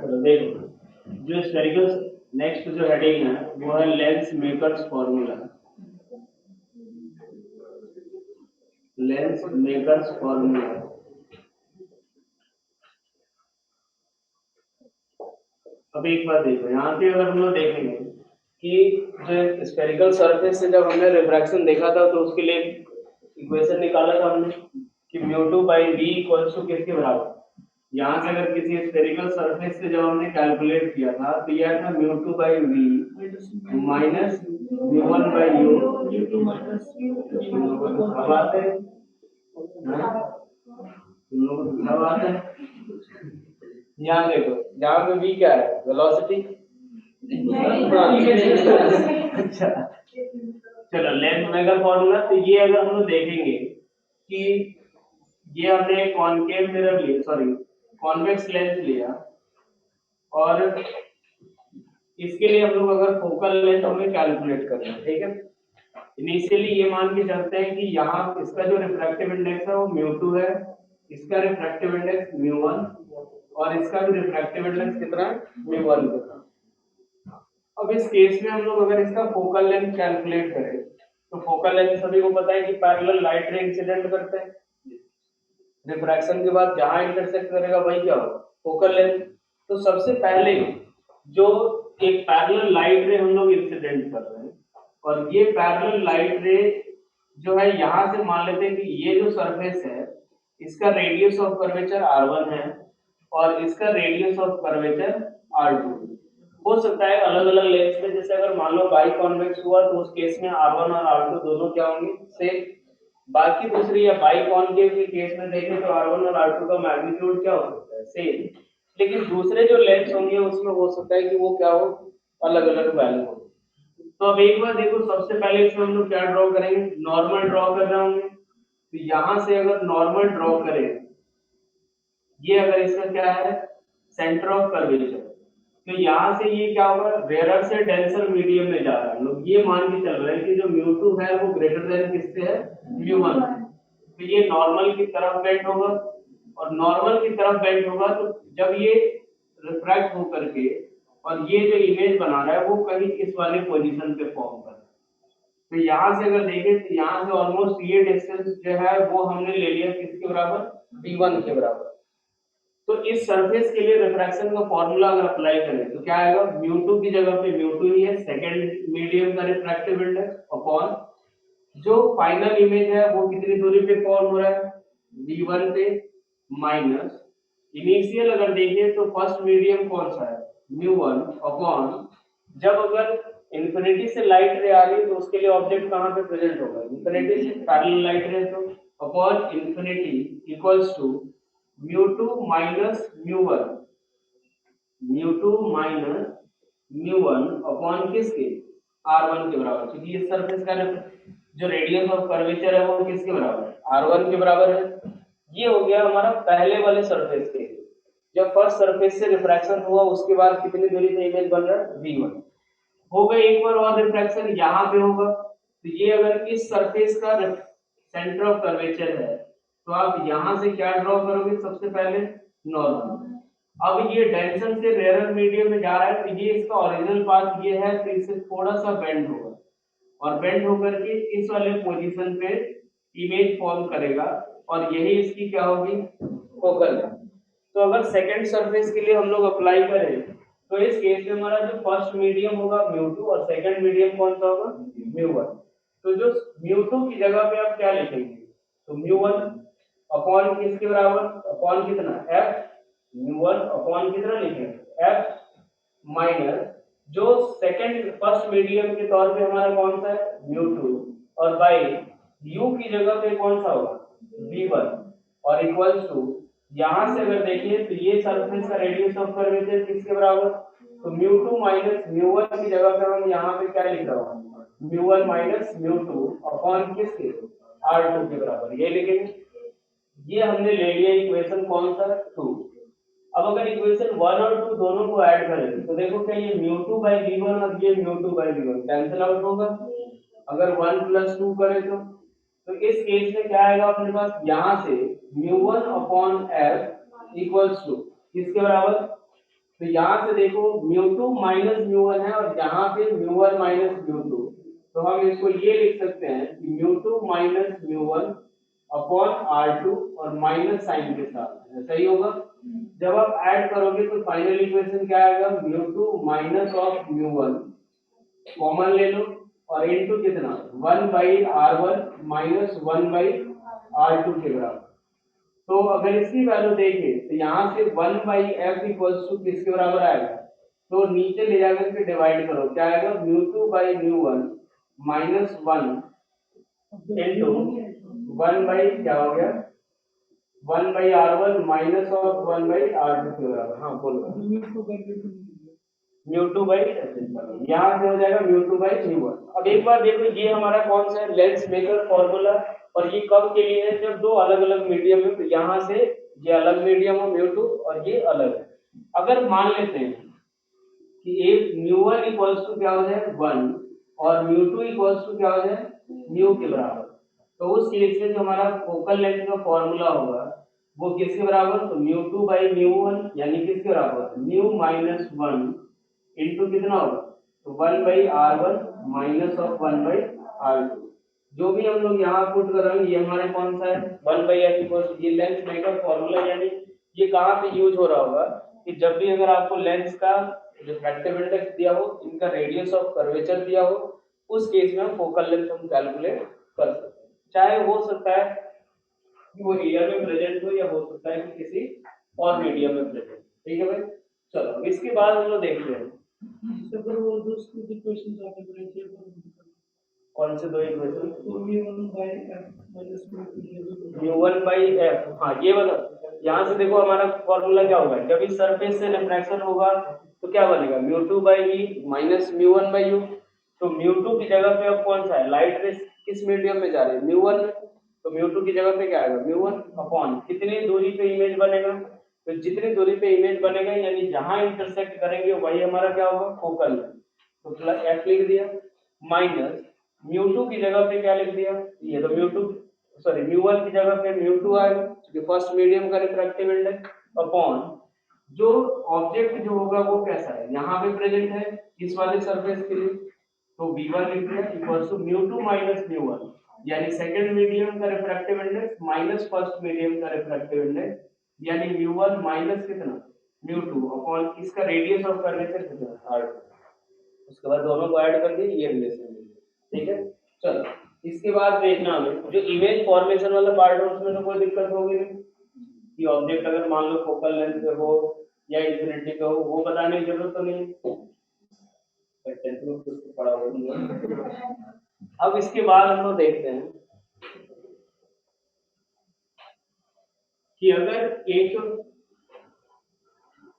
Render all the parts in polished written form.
चलो देखो, जो स्फेरिकल नेक्स्ट जो हेडिंग है वो है lens makers formula. Lens makers formula. अब एक बात देखो, यहाँ पे अगर हम लोग देखेंगे कि जो स्फेरिकल सरफेस से जब हमने रिफ्रैक्शन देखा था तो उसके लिए इक्वेशन निकाला था हमने कि μ2/v इक्वल्स टू किसके बराबर। यहाँ से अगर किसी स्फेरिकल सरफेस से जब हमने कैलकुलेट किया था तो यह था μ2/v माइनस μ1/u। अब आते हैं, तुम लोगों को दूसरा बात है, यहाँ देखो, यहाँ पे v क्या है, वेलोसिटी। अच्छा चलो, लेंस मेकर फॉर्मूला। तो ये अगर हम लोग देखेंगे कि ये हमने कॉनकेव मिरर लिया, सॉरी कॉन्वेक्स लेंस लिया, और इसके लिए हम लोग अगर फोकल लेंथ हमें कैलकुलेट करना है, ठीक है। इनिशियली ये मान के चलते हैं कि यहाँ इसका जो रिफ्रैक्टिव इंडेक्स है वो μ2 है, इसका रिफ्रैक्टिव इंडेक्स μ1, और इसका भी रिफ्रैक्टिव इंडेक्स कितना है, μ1 कितना। अब इस केस में हम लोग अगर इसका फोकल लेंथ कैलकुलेट करें तो फोकल लेंथ सभी को पता है कि पैरेलल लाइट रे इंसिडेंट करते हैं, रिफ्रैक्शन के बाद जहां इंटरसेक्ट करेगा वही क्या होगा, फोकल लेंथ। तो सबसे पहले जो एक पैरेलल लाइट रे हम लोग इंसिडेंट कर रहे हैं, और ये पैरेलल लाइट रे जो है यहाँ से मान लेते हैं कि ये जो सरफेस है इसका रेडियस ऑफ कर्वेचर r1 है और इसका रेडियस ऑफ कर्वेचर r2। हो सकता है अलग अलग लेंस में, जैसे अगर मान लो बाई कॉन्वेक्स हुआ तो उस केस में r1 और r2 दोनों क्या होंगे, सेम। बाकी दूसरी या बाई कॉनकेव के केस में देखें तो r1 और r2 का मैग्नीट्यूड क्या हो सकता है, सेम। लेकिन दूसरे जो लेंस होंगे उसमें हो सकता है कि वो क्या हो, अलग अलग वैल्यू हो। तो अब एक बार देखो, सबसे पहले इसमें हम लोग क्या ड्रॉ करेंगे, नॉर्मल ड्रॉ कर रहे होंगे। तो यहां से अगर नॉर्मल ड्रॉ करें, ये अगर इसका क्या है, सेंटर ऑफ कर्वेचर, तो यहाँ से ये क्या होगा, रेयर से डेंसर मीडियम में जा रहा है। लोग ये मान के चल रहे हैं कि जो μ2 है वो ग्रेटर देन किससे है, μ1। तो ये नॉर्मल की तरफ बेंड होगा, और नॉर्मल की तरफ बेंड होगा तो जब ये रिफ्रैक्ट होकर के और ये जो इमेज बना रहा है वो कहीं इस वाले पोजीशन पे फॉर्म कर रहा है। तो यहाँ से अगर देखें तो यहाँ से ऑलमोस्ट ये डिस्टेंस जो है वो हमने ले लिया किसके बराबर, v1 के बराबर। तो इस सरफेस के लिए रिफ्रैक्शन का फॉर्मूला अगर अप्लाई करें तो क्या आएगा, μ2 की जगह पे μ2 ही है, सेकंड मीडियम का रिफ्रैक्टिव इंडेक्स, अपॉन जो फाइनल इमेज है वो कितनी दूरी पे फॉर्म हो रहा है, v1 पे, माइनस इनिशियल अगर देखिए तो फर्स्ट मीडियम कौन सा है, μ1, अपॉन जब अगर इंफिनिटी से लाइट रे आ रही है तो उसके लिए ऑब्जेक्ट कहां पे प्रेजेंट होगा, इंफिनिटी से पैरेलल लाइट रे, तो upon infinity equals to μ2 minus μ1, μ2 minus μ1 upon किसके, r1 के बराबर, क्योंकि इस सरफेस का जो रेडियस ऑफ कर्वेचर है वो किसके बराबर है, r1 के बराबर है। ये हो गया हमारा पहले वाले सरफेस के, जब फर्स्ट सरफेस से रिफ्रैक्शन हुआ उसके बाद कितनी दूरी पे इमेज बन रहा है, v1 हो गया। एक बार और रिफ्रैक्शन यहाँ पे होगा, तो ये अगर इस सरफेस का सेंटर ऑफ कर्वेचर है तो आप यहां से क्या ड्रॉ करोगे, सबसे पहले नॉर्मल। अब ये डेंसन से रेयर मीडियम में जा रहा है तो ये इसका ओरिजिनल पाथ ये है, तो इससे थोड़ा सा बेंड होगा, और बेंड होकर के इस वाले पोजीशन पे इमेज फॉर्म करेगा, और यही इसकी क्या होगी, फोकल। तो अगर सेकंड सरफेस के लिए हम लोग अप्लाई करें तो इस केस में हमारा जो फर्स्ट मीडियम होगा μ2 और सेकंड मीडियम कौन सा होगा, μ1। तो जो μ2 की जगह पे आप क्या लिखेंगे, तो μ1 अपॉन किसके बराबर, अपॉन कितना, f, μ1 अपॉन कितना लिखेंगे, f, माइनस जो सेकंड फर्स्ट मीडियम के तौर पे हमारा कौन सा है, μ2, और बाई u की जगह पे कौन सा होगा, v1, और इक्वल्स टू यहां से अगर देखिए तो ये सरफेस का रेडियस ऑफ कर्वेचर किसके बराबर, तो μ2 माइनस μ1 की जगह पे हम यहाँ पे क्या लिख रहा हूँ, μ1 माइनस μ2 अपॉन किसके, r2 के बराबर, ये लिखेंगे। ये हमने ले लिया इक्वेशन कौन सा, 2। अब अगर इक्वेशन 1 और 2 दोनों को ऐड करें तो देखो क्या ये μ2/v1 और ये μ2/v1 कैंसिल आउट होगा। अगर 1 + 2 करें तो इस केस में क्या आएगा अपने पास, यहां से μ1 अपॉन f इक्वल्स टू किसके बराबर, तो यहाँ से देखो μ2 माइनस μ1 है और यहाँ पे μ1 माइनस μ2, तो हम इसको ये लिख सकते हैं कि μ2 माइनस μ1 अपॉन R2 और माइनस साइन के साथ, ऐसा ही होगा। जब आप ऐड करोगे तो फाइनल इक्वेशन क्या आएगा, μ2 माइनस ऑफ μ1 कॉमन ले लो और इनटू कितना 1/R1 माइनस 1/R2 के बराबर। तो अगर इसकी वैल्यू देखें तो यहाँ से 1/f इक्वल्स टू किसके बराबर आएगा, तो नीचे ले जाकर के डिवाइड करो, क्या आएगा μ2/μ1 माइनस 1 इनटू 1 क्या हो गया 1/R1 माइनस ऑफ 1/R2 के बराबर। हाँ बोलो μ2/, यहाँ से हो जाएगा μ2/μ1। अब एक बार देखो ये हमारा कौन सा है, लेंस मेकर फॉर्मूला, और ये कब के लिए है, जब दो अलग अलग मीडियम है, तो यहाँ से ये अलग मीडियम हो μ2 और ये अलग है। अगर मान लेते हैं कि एक μ1 इक्वल्स टू क्या हो जाए 1 और μ2 इक्वल्स टू क्या हो जाए μ के बराबर, तो उस केस में जो हमारा फोकल लेंथ का फॉर्मूला होगा वो किसके बराबर, तो μ2/μ1 यानी किसके बराबर μ माइनस 1 इनटू कितना होगा, तो 1/R1 माइनस ऑफ 1/R2। जो भी हम लोग यहाँ पुट कर रहे हैं ये हमारे कौन सा है 1/f इक्वल्स, ये लेंस मेकर फॉर्मूला, यानी ये कहाँ पे यूज हो रहा होगा कि जब भी अगर आपको लेंस का जो रिफ्रैक्टिव इंडेक्स दिया हो, इनका रेडियस ऑफ कर्वेचर दिया हो, उस केस में हम फोकल लेंथ हम कैलकुलेट कर सकते हैं। चाहे हो सकता है कि वो एयर में प्रेजेंट हो या हो सकता है कि किसी और मीडियम में प्रेजेंट। ठीक है भाई, चलो इसके बाद हम लोग देखते हैं अगर वो दूसरी इक्वेशन आपने बनाई कौन से दो इक्वेशन, μ1/f हाँ ये वाला। यहाँ से देखो हमारा फॉर्मूला क्या होगा, जब इस सरफेस से रिफ्रैक्शन होगा तो क्या बनेगा μ2/v माइनस μ1/u। तो μ2 की जगह पे अब कौन सा है, लाइट रेस किस मीडियम में जा रही है μ1 में, तो μ2 की जगह पे क्या आएगा μ1 अपॉन कितनी दूरी पे इमेज बनेगा, तो जितनी दूरी पे इमेज बनेगा यानी जहां इंटरसेक्ट करेंगे वही हमारा क्या होगा फोकल, तो प्लस f लिख दिया, माइनस μ2 की जगह पे क्या लिख दिया, ये तो μ2 सॉरी μ1 की जगह पे μ2 आएगा क्योंकि फर्स्ट मीडियम का रिफ्रैक्टिव इंडेक्स, अपॉन जो ऑब्जेक्ट जो होगा वो कैसा है, यहाँ पे प्रेजेंट है इस वाले सरफेस के लिए, तो v1 लिख दिया इक्वल्स टू μ2 माइनस μ1, यानी सेकंड मीडियम का refractive index minus first medium का रिफ्रैक्टिव इंडेक्स, यानी μ1 माइनस कितना μ2 अपॉन इसका रेडियस ऑफ कर्वेचर कितना r, उसके बाद दोनों को ऐड कर दिए, ये रिलेशन मिल गया। ठीक है, चलो इसके बाद देखना हमें जो इमेज फॉर्मेशन वाला पार्ट है उसमें तो कोई दिक्कत होगी नहीं कि ऑब्जेक्ट अगर मान लो फोकल लेंथ पे हो या इंफिनिटी पे हो, वो बताने की जरूरत तो नहीं, कुछ पड़ा हुआ। अब इसके बाद हम लोग देखते हैं कि अगर एक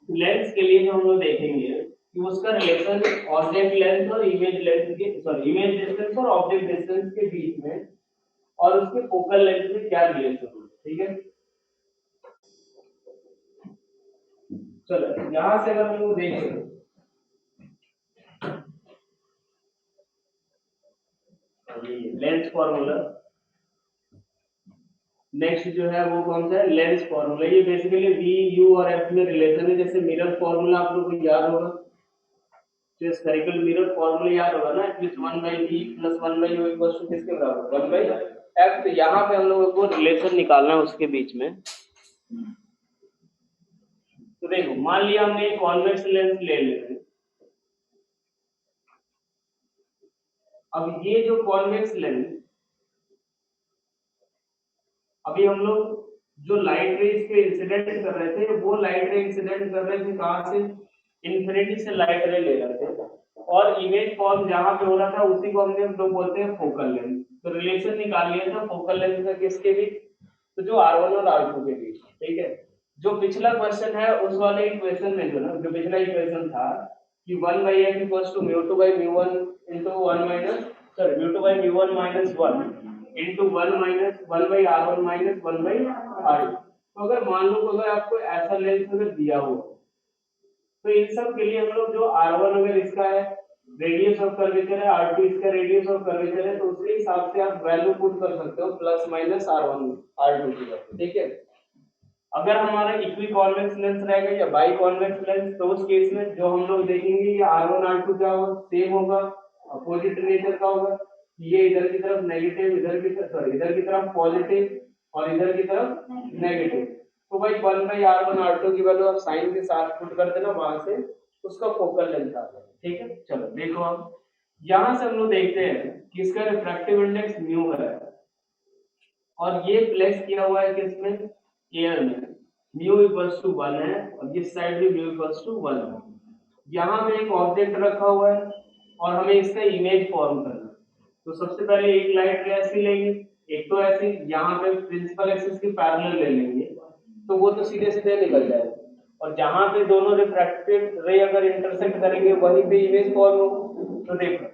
लेंस के लिए जो हम लोग देखेंगे कि उसका रिलेशन ऑब्जेक्ट लेंथ और इमेज लेंथ के सॉरी इमेज डिस्टेंस और ऑब्जेक्ट डिस्टेंस के बीच में और उसके फोकल लेंथ में क्या रिलेशन है। ठीक है, चलो यहां से अगर हम लोग देखें लेंस फॉर्मूला, नेक्स्ट जो है वो कौन सा है लेंस फॉर्मूला, ये बेसिकली v u और f में रिलेशन है। जैसे मिरर फॉर्मूला आप लोगों को याद होगा, जो स्फेरिकल मिरर फॉर्मूला याद होगा ना, at least 1/v + 1/u equals to किसके बराबर 1/f। तो यहाँ पे हम लोगों को रिलेशन निकालना है उसके बीच में। तो देखो मान लिया हमने एक कॉन्वेक्स लेंस ले लेते हैं, अब ये जो कॉन्वेक्स लेंस अभी हम लोग जो लाइट रे इस पे इंसिडेंट कर रहे थे वो लाइट रे इंसिडेंट कर रहे थे कहां से, इन्फिनिटी से लाइट रे ले रहे थे, और इमेज फॉर्म जहां पे हो रहा था उसी को हमने लोग बोलते हैं फोकल लेंथ। तो रिलेशन निकाल लिया था फोकल लेंथ का किसके बीच, तो जो r1 और r2 के बीच। ठीक है, जो पिछला क्वेश्चन है उस वाले इक्वेशन में जो ना जो पिछला इक्वेशन था कि 1/f = μ2/μ1 * 1 minus sorry μ2/μ1 - 1 into 1 minus 1/r1 minus 1/r2। तो अगर मान लो अगर आपको ऐसा लेंस अगर दिया हो तो इन सब के लिए हम लोग जो r1 अगर इसका है रेडियस ऑफ कर्वेचर है, r2 इसका रेडियस ऑफ कर्वेचर है, तो उसके हिसाब से आप वैल्यू पुट कर सकते हो प्लस माइनस r1 r2 की वैल्यू। ठीक है, अगर हमारा इक्वी कॉन्वेक्स लेंस रहेगा या बाई कॉन्वेक्स लेंस, तो उस केस में जो हम लोग देखेंगे ये R1 R2 क्या होगा, सेम होगा, अपोजिट नेचर का होगा। ये इधर की तरफ नेगेटिव, इधर की तरफ सॉरी इधर की तरफ पॉजिटिव और इधर की तरफ नेगेटिव। तो भाई 1/R1 R2 की वैल्यू आप साइन के साथ पुट कर देना, वहां से उसका फोकल लेंथ आ जाएगा। ठीक है, चलो देखो आप यहां से हम लोग देखते हैं कि इसका रिफ्रैक्टिव इंडेक्स म्यू है और ये प्लेस किया हुआ है किसमें, एयर में। म्यू इक्वल्स टू 1 है और इस साइड भी म्यू इक्वल्स टू 1 है। यहाँ पे एक ऑब्जेक्ट रखा हुआ है और हमें इसका इमेज फॉर्म करना है। तो सबसे पहले एक लाइट रे ऐसी लेंगे, एक तो ऐसी यहाँ पे प्रिंसिपल एक्सिस की पैरेलल ले लेंगे, तो वो तो सीधे सीधे निकल जाएगा। और जहां पे दोनों रिफ्रैक्टेड रे अगर इंटरसेक्ट करेंगे वहीं पे इमेज फॉर्म होगा। तो देखो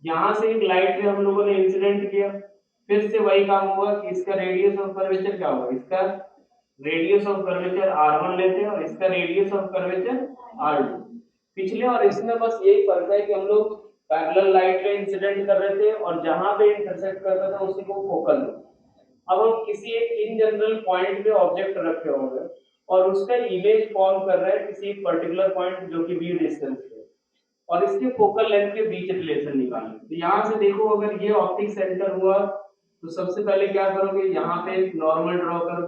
यहाँ से एक लाइट रे हम लोगों ने इंसिडेंट किया, फिर से वही काम हुआ कि इसका रेडियस ऑफ कर्वेचर क्या होगा, इसका रेडियस ऑफ कर्वेचर R1 लेते हैं और इसका रेडियस ऑफ कर्वेचर R2। पिछले और इसमें बस यही फर्क है कि हम लोग पैरेलल लाइट रे इंसिडेंट कर रहे थे और जहां पे इंटरसेक्ट करता था उसी को फोकल। अब हम किसी एक इन जनरल पॉइंट पे ऑब्जेक्ट रखे होंगे और उसका इमेज फॉर्म कर रहे हैं किसी एक पर्टिकुलर पॉइंट जो कि v डिस्टेंस पे, और इसके फोकल लेंथ के बीच रिलेशन निकालना। तो यहाँ से देखो अगर ये ऑप्टिक सेंटर हुआ तो सबसे पहले क्या करोगे, यहाँ पे एक नॉर्मल ड्रॉ करो,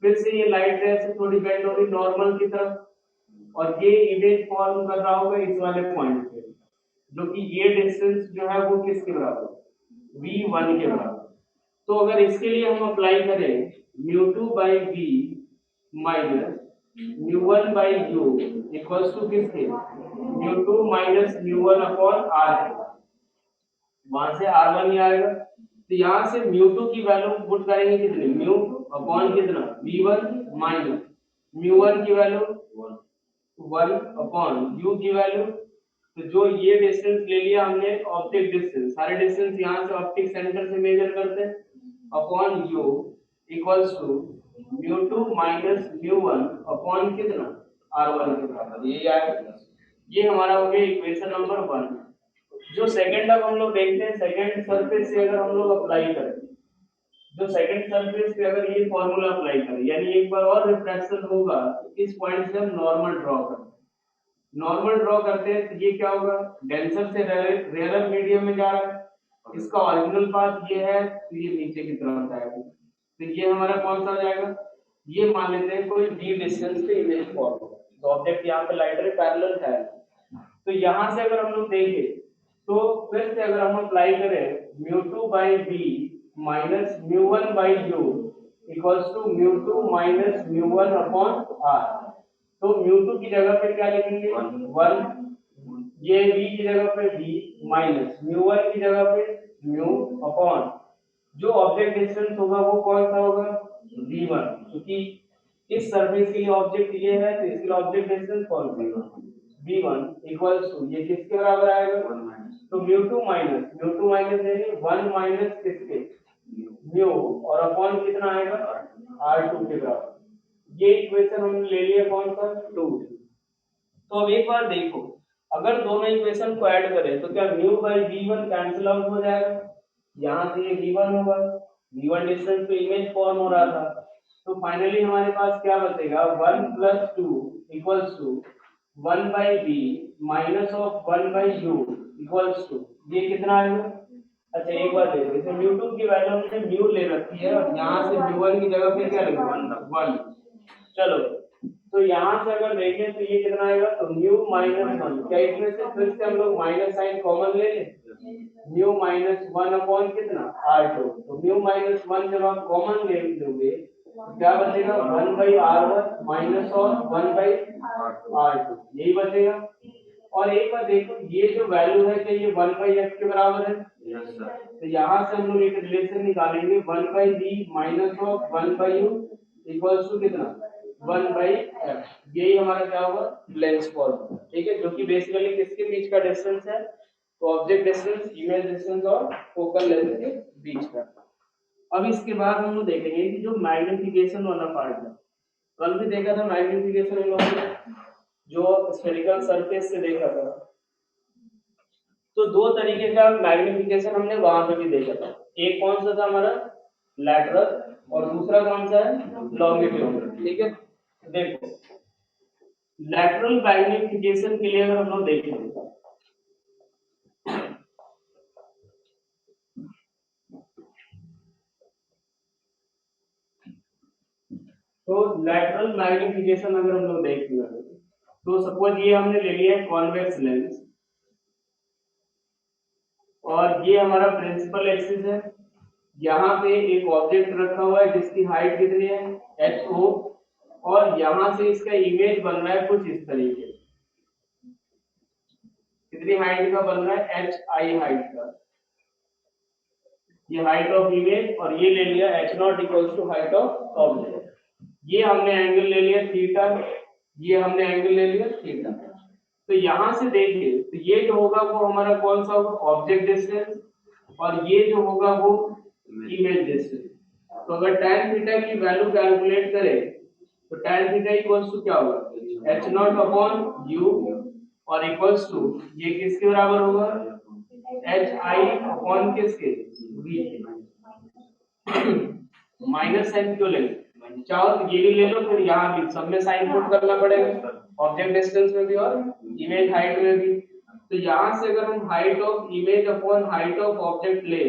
फिर से ये लाइट रे से थोड़ी बेंड होगी नॉर्मल की तरफ और ये इमेज फॉर्म कर रहा होगा इस वाले पॉइंट पे, जो कि ये डिस्टेंस जो है वो किसके बराबर, v1 के बराबर। तो अगर इसके लिए हम अप्लाई करें μ2 by v minus μ1 by u equals to किसके, μ2 माइनस μ1 अपॉन r, वहां से R1 ही आएगा। तो यहाँ से μ2 की वैल्यू पुट करेंगे कितनी, म्यू अपॉन कितना v1 माइनस μ1 की वैल्यू 1 अपॉन u की वैल्यू। तो जो ये डिस्टेंस ले लिया हमने ऑप्टिक डिस्टेंस, सारे डिस्टेंस यहाँ से ऑप्टिक सेंटर से मेजर करते हैं, upon u equals to μ2 minus μ1 upon कितना R1 के बराबर। ये आएगा, ये हमारा हो गया इक्वेशन नंबर 1। जो सेकंड अब हम लोग देखते हैं, सेकंड सरफेस से अगर हम लोग अप्लाई करें, जो सेकंड सरफेस पे अगर ये फॉर्मूला अप्लाई करें, यानी एक बार और रिफ्रैक्शन होगा तो इस पॉइंट से हम नॉर्मल ड्रॉ करते हैं। नॉर्मल ड्रॉ करते हैं तो ये क्या होगा, डेंसर से रेयर मीडियम में जा रहा है, इसका ओरिजिनल पाथ ये है तो ये नीचे की तरफ जाएगा। तो ये हमारा कौन सा हो जाएगा, ये मान लेते हैं कोई d डिस्टेंस पे इमेज फॉर्म होगा। तो ऑब्जेक्ट यहाँ पे लाइट रे पैरेलल है, तो यहाँ से अगर हम लोग देखें तो फिर से अगर हम अप्लाई करें μ2 by v minus μ1 by u equals to μ2 minus μ1 upon r। तो μ2 की जगह पे क्या लिखेंगे 1, ये v की जगह पे v माइनस μ1 की जगह पे म्यू अपॉन जो ऑब्जेक्ट डिस्टेंस होगा वो कौन सा होगा v1, क्योंकि इस सरफेस के लिए ऑब्जेक्ट ये है तो इसके लिए ऑब्जेक्ट डिस्टेंस कौन सा होगा v1 इक्वल्स टू ये किसके बराबर आएगा, तो μ2 माइनस यानी 1 माइनस किसके म्यू और अपॉन कितना आएगा r2 के बराबर। ये इक्वेशन हमने ले लिया कौन सा 2। तो अब एक बार देखो अगर दोनों इक्वेशन को ऐड करें तो क्या mu by v1 cancel out हो जाएगा, यहाँ से ये v1 होगा, v1 डिस्टेंस पे इमेज फॉर्म हो रहा था। तो फाइनली हमारे पास क्या बचेगा 1 plus 2 equals to 1 by v minus of 1 by u equals to ये कितना आएगा। अच्छा एक बार देखो, इसे μ2 की वैल्यू हमने म्यू ले रखी है और यहाँ से μ1 की जगह पे क्या लिखेंगे 1। चलो तो यहाँ से अगर देखें तो ये कितना आएगा, तो म्यू माइनस 1, क्या इसमें से फिर से हम लोग माइनस साइन कॉमन ले लें, म्यू माइनस 1 अपॉन कितना r2। तो म्यू माइनस 1 जब आप कॉमन ले लोगे क्या बचेगा 1 बाई r1 माइनस और 1 बाई r2 यही बचेगा। और एक बार देखो ये जो वैल्यू है क्या ये 1 बाई f के बराबर है, यस सर। तो यहाँ से हम लोग एक रिलेशन निकालेंगे 1 by v minus of 1 by u equals to कितना 1 बाई f। यही हमारा क्या होगा लेंस फॉर्मूला, ठीक है, जो कि बेसिकली किसके बीच का डिस्टेंस है, तो ऑब्जेक्ट डिस्टेंस, इमेज डिस्टेंस और फोकल लेंथ के बीच का। अब इसके बाद हम लोग देखेंगे कि जो मैग्निफिकेशन वाला पार्ट है, कल भी देखा था मैग्निफिकेशन हम लोगों ने जो स्फेरिकल सरफेस से देखा था, तो दो तरीके का मैग्निफिकेशन हमने वहां पे भी देखा था। एक कौन सा था हमारा लैटरल और दूसरा कौन सा है, लॉन्गिट्यूड। ठीक है, देखो लैटरल मैग्निफिकेशन के लिए अगर हम लोग देखें तो लैटरल मैग्निफिकेशन अगर हम लोग देखेंगे तो सपोज ये हमने ले लिया है कॉन्वेक्स लेंस और ये हमारा प्रिंसिपल एक्सिस है। यहाँ पे एक ऑब्जेक्ट रखा हुआ है जिसकी हाइट कितनी है, HO, और यहाँ से इसका इमेज बन रहा है कुछ इस तरीके से। कितनी हाइट का बन रहा है, HI हाइट का। ये हाइट ऑफ इमेज और ये ले लिया H0 equals to height of object. ये हमने एंगल ले लिया थीटा, ये हमने एंगल ले लिया थीटा। तो यहां से देखिए तो ये जो होगा वो हमारा कौन सा होगा, ऑब्जेक्ट डिस्टेंस, और ये जो होगा वो इमेज डिस्टेंस। तो अगर tan थीटा की वैल्यू कैलकुलेट करें तो tan थीटा इक्वल्स टू क्या होगा, H0 अपॉन U, और इक्वल्स टू ये किसके बराबर होगा, HI अपॉन किसके, V के। माइनस साइन क्यों लेंगे, चाहो तो ये भी ले लो, फिर यहाँ भी सब में साइन पुट करना पड़ेगा, ऑब्जेक्ट डिस्टेंस में भी और इमेज हाइट में भी। तो यहाँ से अगर हम height of image upon height of object ले,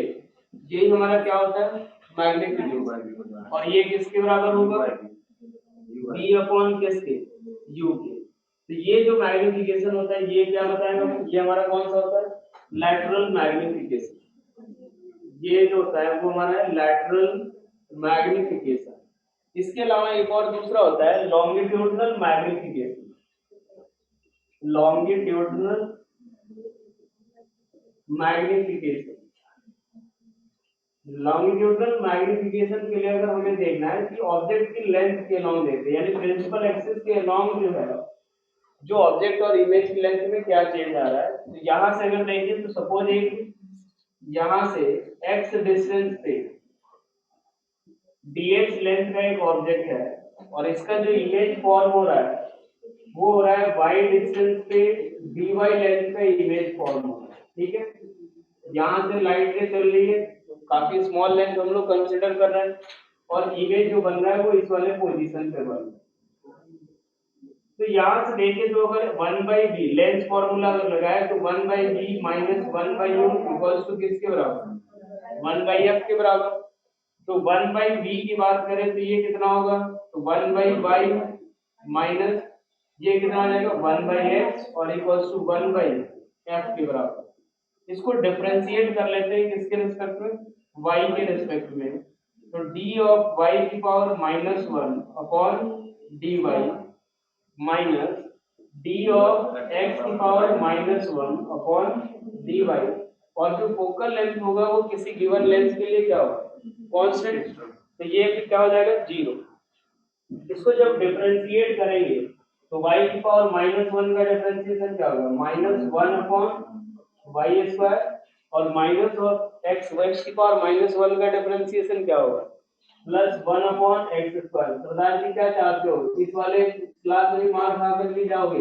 यही हमारा क्या होता है, मैग्नीट्यूड, और ये किसके बराबर होगा, v अपॉन किसके, u के। तो ये जो मैग्निफिकेशन होता है ये क्या बताएगा, ये हमारा कौन सा होता है, लैटरल मैग्निफिकेशन। ये जो होता है वो हमारा है लैटरल मैग्निफिकेशन। इसके अलावा एक और दूसरा होता है longitudinal magnification. Longitudinal magnification, longitudinal magnification के लिए अगर हमें देखना है कि ऑब्जेक्ट की लेंथ के लॉन्ग देते हैं, यानी प्रिंसिपल एक्सिस के लॉन्ग जो है, जो ऑब्जेक्ट और इमेज की लेंथ में क्या चेंज आ रहा है। तो यहां से अगर देखें तो सपोज एक यहां से x डिस्टेंस पे dx लेंथ का एक ऑब्जेक्ट है और इसका जो इमेज फॉर्म हो रहा है वो हो रहा है y डिस्टेंस पे dy लेंथ पे इमेज फॉर्म हो रहा है। ठीक है, यहाँ से लाइट रे चल रही है, तो काफी स्मॉल लेंथ हम लोग कंसीडर कर रहे हैं, और इमेज जो बन रहा है वो इस वाले पोजीशन पे बन रहा है। तो यहाँ से देखें तो अगर 1/v लेंथ फॉर्मूला अगर लगाए तो 1/v minus 1/u equals to किसके बराबर, 1/f के बराबर। तो 1/v की बात करें तो ये कितना होगा, तो 1/y माइनस ये कितना आ जाएगा 1/x और इक्वल्स टू 1/f के बराबर। इसको डिफरेंशिएट कर लेते हैं किसके रिस्पेक्ट में, y के रिस्पेक्ट में। तो d ऑफ y की power -1 upon dy minus d of x की पावर -1 अपॉन dy, और जो फोकल लेंथ होगा वो किसी गिवन लेंथ के लिए क्या होगा, कांस्टेंट। तो ये फिर क्या हो जाएगा 0। इसको जब डिफरेंशिएट करेंगे तो y की पावर -1 का डिफरेंशिएशन क्या होगा, -1 अपॉन y स्क्वायर, और माइनस ऑफ x की पावर -1 का डिफरेंशिएशन क्या होगा, +1 अपॉन x स्क्वायर। तो प्रधान जी क्या चाहते हो, इस वाले क्लास में मार खा कर भी जाओगे,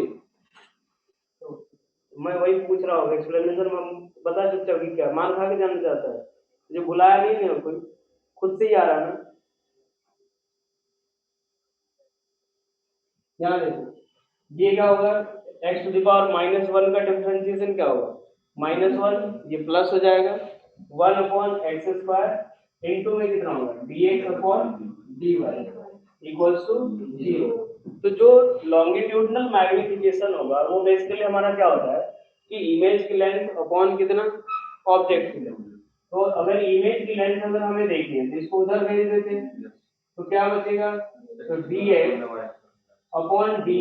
तो मैं वही पूछ रहा हूँ, एक्सप्लेनेशन में बता सकते हो कि क्या मार खा के जाना चाहता है, जो बुलाया नहीं है कोई, खुद से ही आ रहा है ना। ध्यान देखो ये क्या होगा, x टू द पावर -1 का डिफरेंशिएशन क्या होगा, -1, ये प्लस हो जाएगा 1 अपॉन एक्स स्क्वायर इनटू में कितना होगा dx upon dy equals to 0। तो जो लॉन्गिट्यूडनल मैग्निफिकेशन होगा वो बेसिकली हमारा क्या होता है कि इमेज की लेंथ अपॉन कितना, ऑब्जेक्ट की लेंथ। तो अगर इमेज की लेंथ अगर हमें देखनी है तो इसको उधर भेज देते हैं, तो क्या बचेगा, तो dx अपॉन dy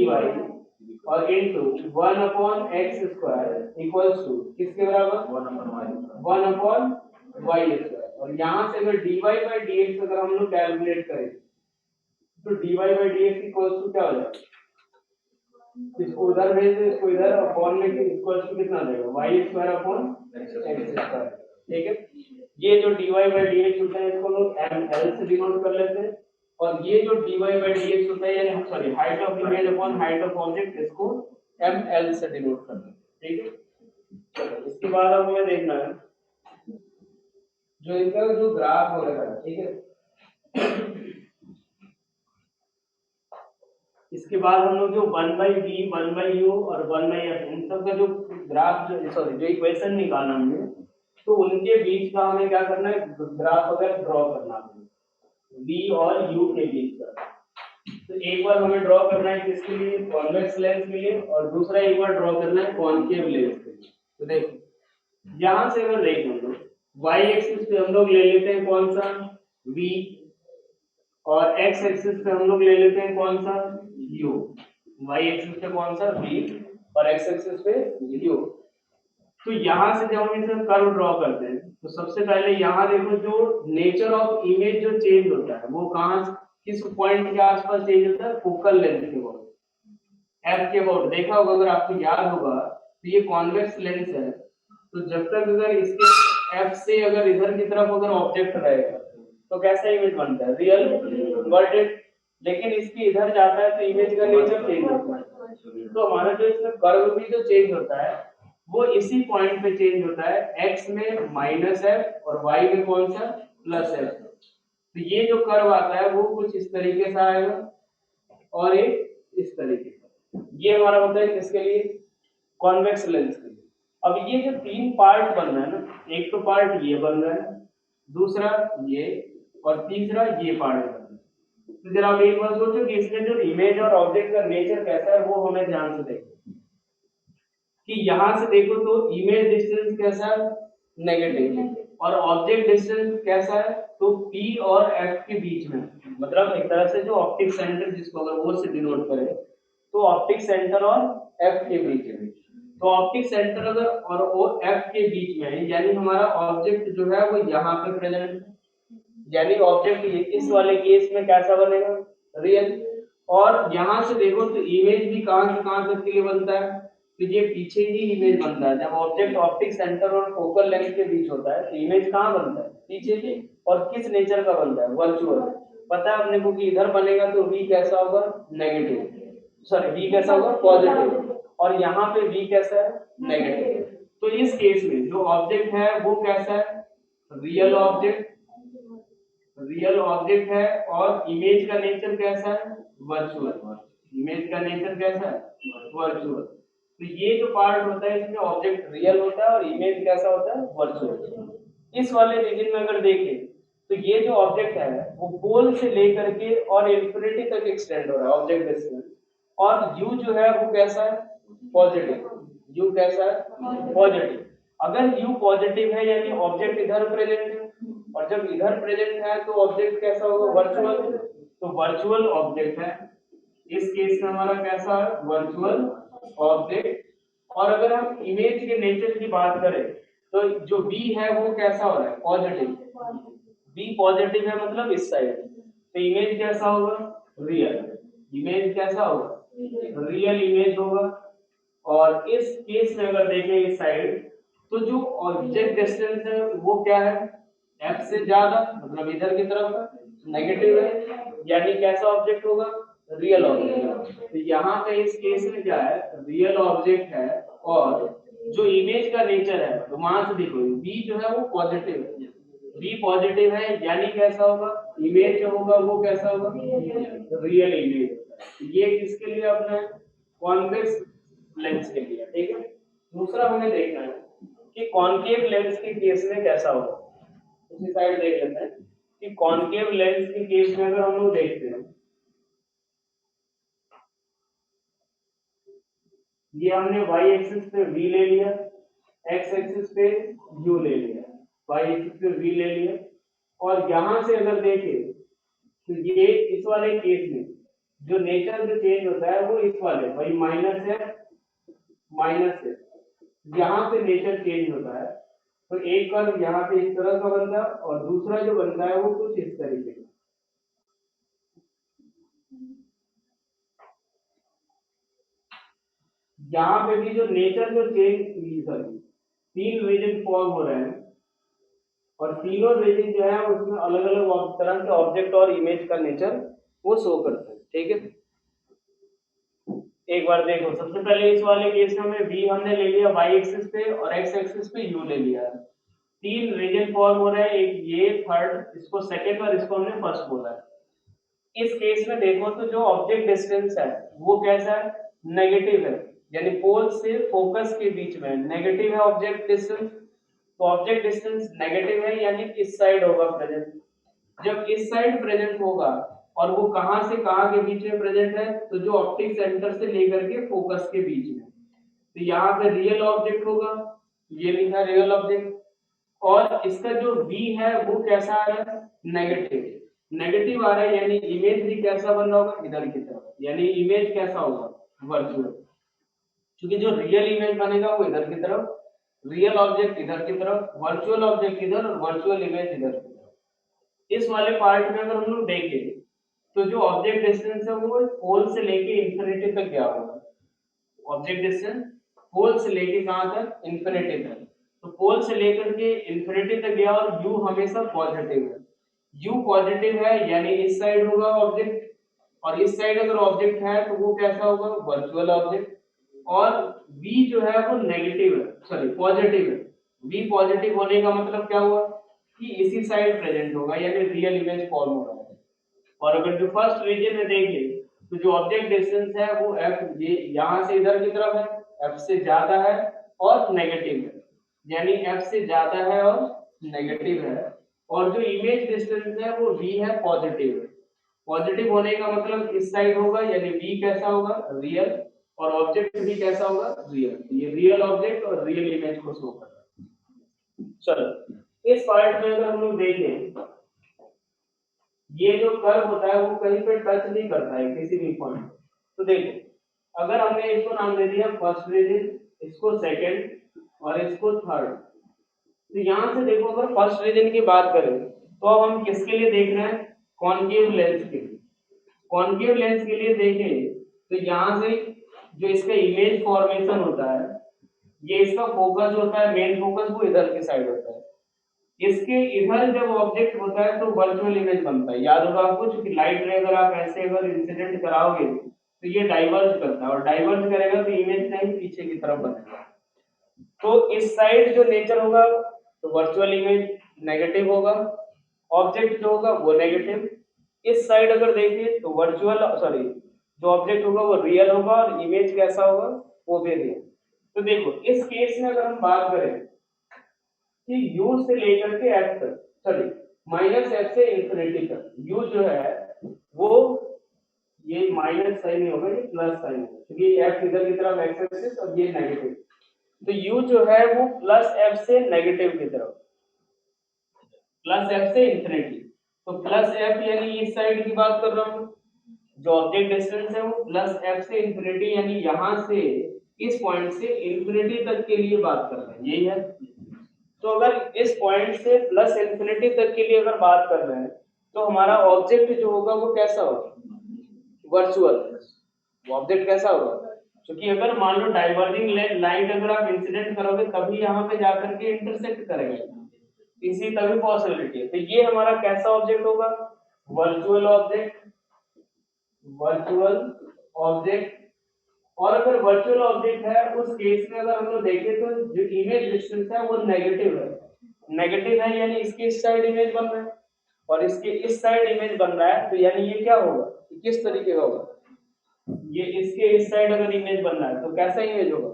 और into 1 upon X square equals to किसके बराबर, 1 अपॉन वाई स्क्वायर। और यहाँ से अगर dy बाई dx अगर हम लोग कैलकुलेट करें तो dy by dx equals to क्या हो जाएगा, इसको उधर भेज दो, इसको इधर, अपॉन में इक्वल्स टू कितना देगा Y square upon X square. ठीक है, ये जो dy बाई dx होता है इसको लोग ml से डिनोट कर लेते हैं, और ये जो dy बाई dx होता है यानी sorry height of image upon height of object, इसको ml से डिनोट करते हैं। ठीक है, चलो इसके बाद अब हमें देखना है जो इनका जो ग्राफ वगैरह है। ठीक है, इसके बाद हम लोग जो 1/v 1/u और 1/f इन सब का जो ग्राफ जो सॉरी जो इक्वेशन निकाला हमने, तो उनके बीच का हमें क्या करना है, ग्राफ वगैरह ड्रॉ करना है v और u के बीच का। तो एक बार हमें ड्रॉ करना है किसके लिए, कॉन्वेक्स लेंस के लिए, और दूसरा एक बार ड्रॉ करना है कॉनकेव लेंस के लिए। तो देखो यहां से अगर देखें हम लोग y एक्सिस पे हम लोग ले लेते हैं कौन सा, v, और x एक्सिस पे हम लोग ले लेते हैं कौन सा, u। y एक्सिस पे कौन सा, v, और x एक्सिस पे u। तो यहां से जब हम इसे कर्व ड्रॉ करते हैं तो सबसे पहले यहां देखो जो नेचर ऑफ इमेज जो चेंज होता है वो कहां किस पॉइंट के आसपास चेंज होता है, फोकल लेंथ के अबाउट, f के अबाउट। देखा होगा अगर आपको याद होगा तो ये कॉन्वेक्स लेंस है, तो जब तक अगर इसके f से अगर इधर की तरफ अगर ऑब्जेक्ट रहेगा तो कैसा इमेज बनता है, रियल इन्वर्टेड। लेकिन इसके इधर जाता है तो इमेज का नेचर चेंज होता है। तो हमारा जो इसमें कर्व भी जो चेंज होता है वो इसी पॉइंट पे चेंज होता है, x में -f और y में कौन सा, +f। तो ये जो कर्व आता है वो कुछ इस तरीके से आएगा और एक इस तरीके से। ये हमारा होता है किसके लिए, कॉन्वेक्स लेंस के लिए। अब ये जो तीन पार्ट बन रहा है ना, एक तो पार्ट ये बन रहा है, दूसरा ये, और तीसरा ये पार्ट बन रहा है। तो जरा आप एक बार सोचो कि इसमें जो इमेज और ऑब्जेक्ट का नेचर कैसा है वो हमें ध्यान से देखो कि यहां से देखो तो इमेज डिस्टेंस कैसा है, नेगेटिव, और ऑब्जेक्ट डिस्टेंस कैसा है, तो p और f के बीच में, मतलब एक तरह से जो ऑप्टिक सेंटर जिसको अगर वो से डिनोट करें तो ऑप्टिक सेंटर और f के बीच में। तो ऑप्टिक सेंटर अगर और वो f के बीच में है यानी हमारा ऑब्जेक्ट जो है वो यहाँ पे प्रेजेंट है, यानी ऑब्जेक्ट इस वाले केस में कैसा बनेगा, रियल। और यहां से देखो तो इमेज भी कहां से कहां तक के लिए बनता है, तो ये पीछे ही इमेज बनता है। जब ऑब्जेक्ट ऑप्टिक सेंटर और फोकल लेंथ के बीच होता है तो इमेज कहां बनता है, पीछे ही। और किस नेचर का बनता है, वर्चुअल। पता है अपने को कि इधर बनेगा तो v कैसा होगा, नेगेटिव, सॉरी v कैसा होगा, पॉजिटिव, और यहाँ पे v कैसा है, नेगेटिव। तो इस केस में जो ऑब्जेक्ट है वो कैसा है, रियल ऑब्जेक्ट, रियल ऑब्जेक्ट है, और इमेज का नेचर कैसा है, वर्चुअल। इमेज का नेचर कैसा है, वर्चुअल। तो ये जो पार्ट होता है इसमें ऑब्जेक्ट रियल होता है और इमेज कैसा होता है, वर्चुअल। इस वाले रीजन में अगर देखें तो ये जो ऑब्जेक्ट है वो पोल से लेकर के और इंफिनिटी तक एक्सटेंड हो रहा है ऑब्जेक्ट डिस्टेंस, और u जो है वो कैसा है, पॉजिटिव। u कैसा है, पॉजिटिव। अगर u पॉजिटिव है यानी ऑब्जेक्ट इधर प्रेजेंट है, और जब इधर प्रेजेंट है तो ऑब्जेक्ट कैसा होगा, वर्चुअल। तो वर्चुअल ऑब्जेक्ट है, इस केस में हमारा कैसा है, वर्चुअल ऑब्जेक्ट। और अगर हम इमेज के नेचर की बात करें तो जो v है वो कैसा हो रहा है, पॉजिटिव। v पॉजिटिव है मतलब इस साइड, तो इमेज कैसा होगा, रियल। इमेज कैसा होगा, रियल इमेज होगा। और इस केस में अगर देखें इस साइड तो जो ऑब्जेक्ट डिस्टेंस है वो क्या है, f से ज्यादा, मतलब इधर की तरफ नेगेटिव है, यानी कैसा ऑब्जेक्ट होगा, रियल ऑब्जेक्ट। तो यहाँ पे इस केस में क्या है, रियल ऑब्जेक्ट है, और जो इमेज का नेचर है तो वहां से देखो v जो है वो पॉजिटिव है, v पॉजिटिव है यानी कैसा होगा, इमेज जो होगा वो कैसा होगा, रियल इमेज। ये किसके लिए अपना कॉन्वेक्स लेंस के लिए, ठीक है। दूसरा हमें देखना है कि कॉनकेव लेंस के केस में कैसा होगा। उसी साइड देख लेते हैं कि कॉनकेव लेंस के केस में अगर हम लोग देखते हैं, ये हमने y एक्सिस पे v ले लिया, x एक्सिस पे u ले लिया, y एक्सिस पे v ले लिया, और यहां से अगर देखें तो ये इस वाले केस में जो नेचर जो चेंज होता है वो इस वाले भाई माइनस है, यहाँ पे नेचर चेंज होता है। तो एक कर्व यहाँ पे इस तरह का बनता है और दूसरा जो बनता है वो कुछ इस तरीके का। यहाँ पे भी जो नेचर जो चेंज, सॉरी तीन रीजन फॉर्म हो रहे हैं, और तीनों रीजन जो है उसमें अलग अलग तरह के ऑब्जेक्ट और इमेज का नेचर वो शो करते हैं, ठीक है। एक बार देखो सबसे पहले इस वाले केस में हमें v हमने ले लिया y एक्सिस पे और x एक्सिस पे u ले लिया। तीन रीजन फॉर्म हो रहे हैं, एक ये थर्ड, इसको सेकंड और इसको हमने फर्स्ट बोला है। इस केस में देखो तो जो ऑब्जेक्ट डिस्टेंस है वो कैसा है, नेगेटिव है, यानी पोल से फोकस के बीच में नेगेटिव है ऑब्जेक्ट डिस्टेंस। तो ऑब्जेक्ट डिस्टेंस नेगेटिव है यानी इस साइड होगा प्रेजेंट। जब इस साइड प्रेजेंट होगा और वो कहां से कहां के बीच में प्रेजेंट है, तो जो ऑप्टिक सेंटर से लेकर के फोकस के बीच में, तो यहाँ पे रियल ऑब्जेक्ट होगा, ये लिखा रियल ऑब्जेक्ट। और इसका जो v है वो कैसा आ रहा है, नेगेटिव, नेगेटिव आ रहा है, यानी इमेज भी कैसा बन रहा होगा, इधर की तरफ, यानी इमेज कैसा होगा, वर्चुअल। क्योंकि जो रियल इमेज बनेगा वो इधर की तरफ, रियल ऑब्जेक्ट इधर की तरफ, वर्चुअल ऑब्जेक्ट इधर और वर्चुअल इमेज इधर की तरफ। इस वाले पार्ट में अगर हम लोग देखें तो जो ऑब्जेक्ट डिस्टेंस है वो पोल से लेके इंफिनिटी तक गया होगा। ऑब्जेक्ट डिस्टेंस पोल से लेके कहां तक, इंफिनिटी तक। तो पोल से लेकर के इंफिनिटी तक गया और u हमेशा पॉजिटिव है। u पॉजिटिव है यानी इस साइड होगा ऑब्जेक्ट, और इस साइड अगर ऑब्जेक्ट है तो वो कैसा होगा, वर्चुअल ऑब्जेक्ट। और v जो है वो नेगेटिव है, सॉरी पॉजिटिव है। v पॉजिटिव होने का मतलब क्या हुआ कि इसी साइड प्रेजेंट होगा, यानी रियल इमेज फॉर्म हो रहा है। और अगर जो फर्स्ट रीजन में देखें तो जो ऑब्जेक्ट डिस्टेंस है वो f, ये यहां से इधर की तरफ है, f से ज्यादा है और नेगेटिव है, यानी f से ज्यादा है और नेगेटिव है। और जो इमेज डिस्टेंस है वो v है, पॉजिटिव है। पॉजिटिव होने का मतलब इस साइड होगा, यानी v कैसा होगा, रियल, और ऑब्जेक्ट भी कैसा होगा, रियल। ये रियल ऑब्जेक्ट और रियल इमेज को शो कर रहा है। चलो इस पार्ट में अगर हम लोग देखें, ये जो कर्व होता है वो कहीं पे टच नहीं करता है किसी भी पॉइंट। तो देखो अगर हमने इसको नाम दे दिया फर्स्ट रीजन, इसको सेकंड और इसको थर्ड, तो यहां से देखो अगर फर्स्ट रीजन की बात करें तो अब हम किसके लिए देख रहे हैं, कॉन्केव लेंस के लिए। कॉन्केव लेंस के लिए देखें तो यहां से जो इसका इमेज फॉर्मेशन होता है, ये इसका फोकस होता है, मेन फोकस वो इधर की साइड होता है। इसके इधर जब ऑब्जेक्ट होता है तो वर्चुअल इमेज बनता है। याद होगा आपको, क्योंकि लाइट रे अगर आप ऐसे अगर इंसिडेंट कराओगे तो ये डाइवर्ज करता है, और डाइवर्ज करेगा तो इमेज नहीं पीछे की तरफ बनेगा। तो इस साइड जो नेचर होगा तो वर्चुअल इमेज नेगेटिव होगा, ऑब्जेक्ट जो होगा वो नेगेटिव। इस साइड अगर देखें तो वर्चुअल, सॉरी, जो ऑब्जेक्ट होगा वो रियल होगा और इमेज कैसा होगा, वो भी रियल। तो देखो इस केस में अगर हम बात करें कि u से लेकर के f तक, सॉरी माइनस f से इंफिनिटी तक, u जो है वो, ये माइनस साइन नहीं होगा, ये प्लस साइन होगा, क्योंकि f इधर की तरफ x एक्सिस और ये नेगेटिव। तो u जो है वो प्लस f से नेगेटिव की तरफ, प्लस f से इंफिनिटी। तो प्लस f यानी इस साइड की बात कर रहा हूं, जो ऑब्जेक्ट डिस्टेंस है वो प्लस f से इंफिनिटी, यानी यहां से इस पॉइंट से इंफिनिटी तक के लिए बात कर रहे हैं, यही है। तो अगर इस पॉइंट से प्लस इंफिनिटी तक के लिए अगर बात कर रहे हैं तो हमारा ऑब्जेक्ट जो होगा वो कैसा होगा, वर्चुअल। वो ऑब्जेक्ट कैसा होगा, क्योंकि अगर मान लो डाइवर्जिंग लाइट अगर आप इंसिडेंट करोगे तभी यहाँ पे जाकर के इंटरसेक्ट करेगा, इसी तभी पॉसिबिलिटी है। तो ये हमारा कैसा ऑब्जेक्ट होगा, वर्चुअल ऑब्जेक्ट, वर्चुअल ऑब्जेक्ट। और अगर वर्चुअल ऑब्जेक्ट है उस केस में अगर हम लोग देखें तो जो इमेज डिस्टेंस है वो नेगेटिव है, नेगेटिव है यानी इसके इस साइड इमेज बन रहा है और इसके इस साइड इमेज बन रहा है। तो यानी ये क्या होगा, किस तरीके का होगा, ये इसके इस साइड अगर इमेज बन रहा है तो कैसा इमेज होगा,